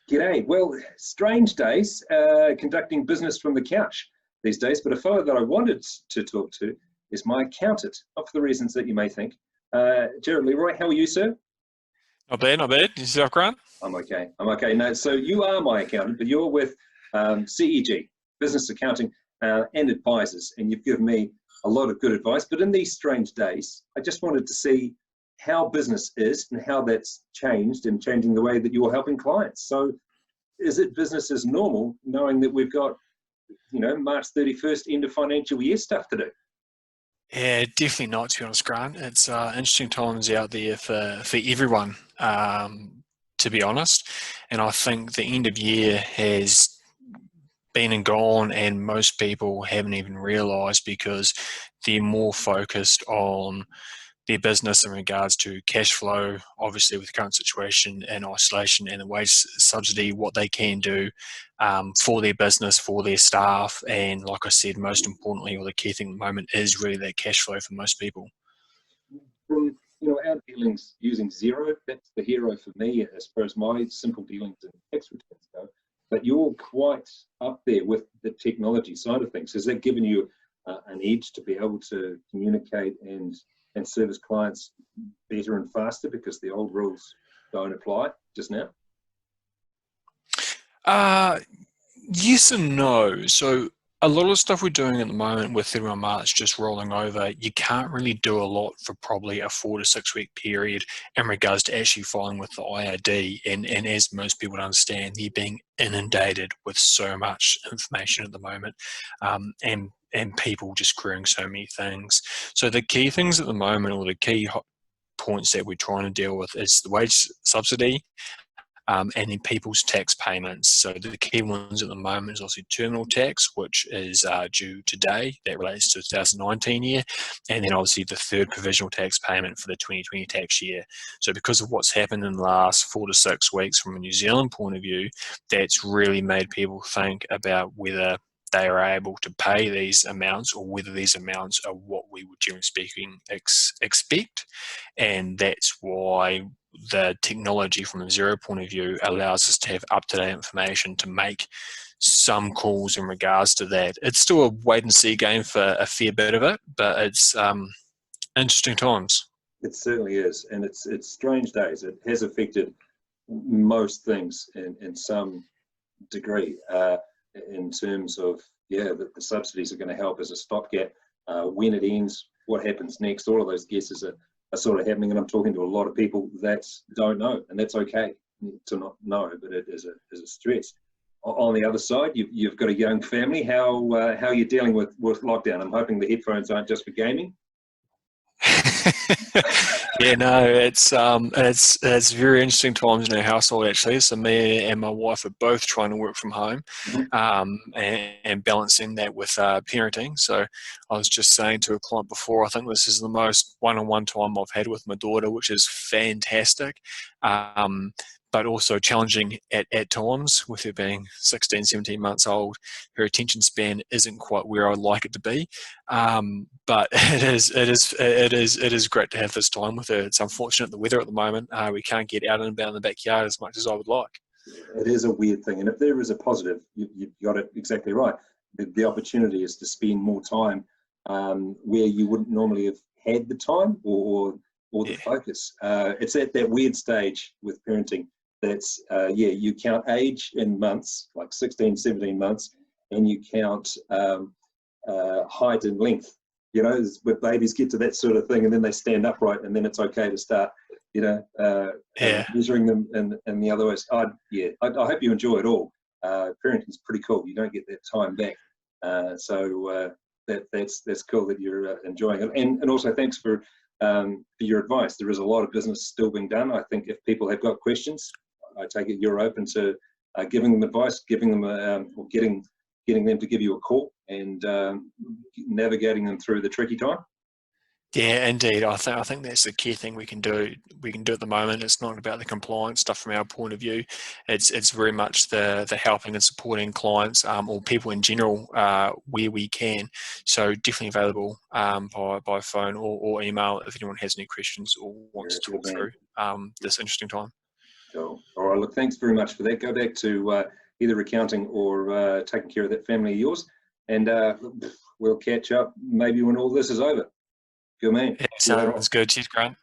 G'day. Well, strange days conducting business from the couch these days, but a fellow that I wanted to talk to is my accountant, not for the reasons that you may think. Leroy, how are you, sir? Not bad, not bad. Yourself, Grant? I'm okay. No, so you are my accountant, but you're with CEG, Business Accounting and Advisors, and you've given me a lot of good advice. But in these strange days, I just wanted to see how business is and how that's changed and changing the way that you're helping clients. So is it business as normal, knowing that we've got, March 31st end of financial year stuff to do? Yeah, definitely not, to be honest, Grant. It's interesting times out there for everyone, to be honest. And I think the end of year has been and gone, and most people haven't even realised because they're more focused on their business in regards to cash flow, obviously with the current situation and isolation and the wage subsidy, what they can do for their business, for their staff. And like I said, most importantly, or the key thing at the moment is really that cash flow for most people. From our dealings using Xero, that's the hero for me as far as my simple dealings and tax returns go. But you're quite up there with the technology side of things. Has that given you an edge to be able to communicate and service clients better and faster because the old rules don't apply just now? Yes and no. So a lot of stuff we're doing at the moment with 31 March just rolling over, you can't really do a lot for probably a 4 to 6 week period in regards to actually filing with the IRD. And as most people understand, they're being inundated with so much information at the moment, and people just querying so many things. So the key things at the moment, or the key points that we're trying to deal with, is the wage subsidy, and then people's tax payments. So the key ones at the moment is obviously terminal tax, which is due today. That relates to the 2019 year. And then obviously the third provisional tax payment for the 2020 tax year. So because of what's happened in the last 4 to 6 weeks from a New Zealand point of view, that's really made people think about whether they are able to pay these amounts or whether these amounts are what we would, generally speaking, expect. And that's why the technology from a Xero point of view allows us to have up-to-date information to make some calls in regards to that. It's still a wait-and-see game for a fair bit of it, but it's interesting times. It certainly is, and it's strange days. It has affected most things in some degree. In terms of, the subsidies are going to help as a stopgap. When it ends, what happens next, all of those guesses are sort of happening, and I'm talking to a lot of people that don't know, and that's okay to not know, but it is a stress. On the other side, you've got a young family. How are you dealing with lockdown? I'm hoping the headphones aren't just for gaming. Yeah, no, it's very interesting times in our household, actually. So me and my wife are both trying to work from home, and balancing that with parenting. So I was just saying to a client before, I think this is the most one-on-one time I've had with my daughter, which is fantastic. But also challenging at times with her being 16, 17 months old. Her attention span isn't quite where I'd like it to be. But it is great to have this time with her. It's unfortunate the weather at the moment. We can't get out and about in the backyard as much as I would like. It is a weird thing, and if there is a positive, you've got it exactly right. The opportunity is to spend more time where you wouldn't normally have had the time or the focus. It's at that weird stage with parenting that's you count age in months, like 16, 17 months, and you count height and length. Where babies get to that sort of thing, and then they stand upright, and then it's okay to start, measuring them in the other ways. I hope you enjoy it all. Parenting is pretty cool. You don't get that time back, so that's cool that you're enjoying it. And also thanks for your advice. There is a lot of business still being done. I think if people have got questions, I take it you're open to giving them advice, giving them or getting them to give you a call, and navigating them through the tricky time. Yeah, indeed. I think that's the key thing we can do. At the moment. It's not about the compliance stuff from our point of view. It's very much the helping and supporting clients, or people in general, where we can. So definitely available by phone or email if anyone has any questions or wants to talk through this interesting time. Cool. All right. right, look, thanks very much for that. Go back to either accounting or taking care of that family of yours, and we'll catch up maybe when all this is over. Good man. Yeah, See you later on. sounds good. Cheers, Grant.